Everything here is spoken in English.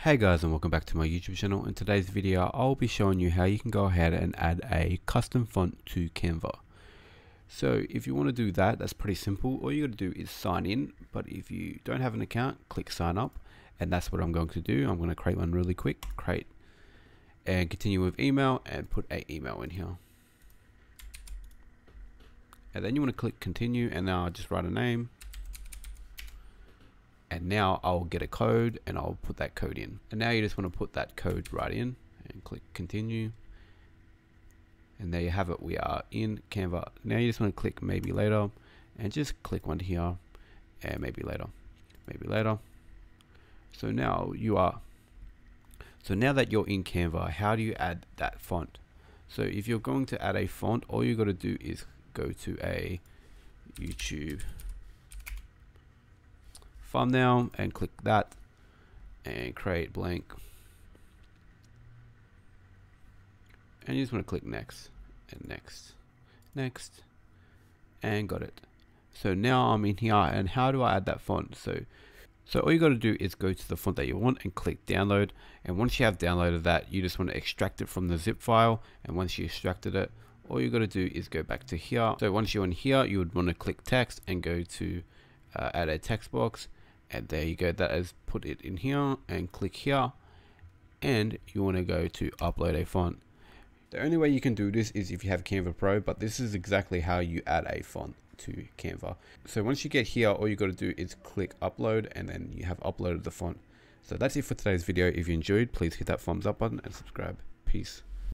Hey guys, and welcome back to my YouTube channel. In today's video I'll be showing you how you can go ahead and add a custom font to Canva. So if you want to do that, that's pretty simple. All you got to do is sign in, but if you don't have an account, click sign up, and that's what I'm going to do. I'm going to create one really quick, create and continue with email, and put a email in here. And then you want to click continue, and now I'll just write a name. And now I'll get a code and I'll put that code in. And now you just want to put that code right in and click continue. And there you have it. We are in Canva. Now you just want to click maybe later and just click one here and maybe later, maybe later. So now that you're in Canva, how do you add that font? So if you're going to add a font, all you got to do is go to a YouTube thumbnail and click that and create blank, and you just want to click next and next and got it. So now I'm in here, and how do I add that font? So all you got to do is go to the font that you want and click download, and once you have downloaded that, you just want to extract it from the zip file. And once you extracted it, all you got to do is go back to here. So once you're in here, you would want to click text and go to add a text box. And there you go, that is put it in here, and click here, and you want to go to upload a font. The only way you can do this is if you have Canva Pro, but this is exactly how you add a font to Canva. So once you get here, all you got to do is click upload, and then you have uploaded the font. So that's it for today's video. If you enjoyed, please hit that thumbs up button and subscribe. Peace.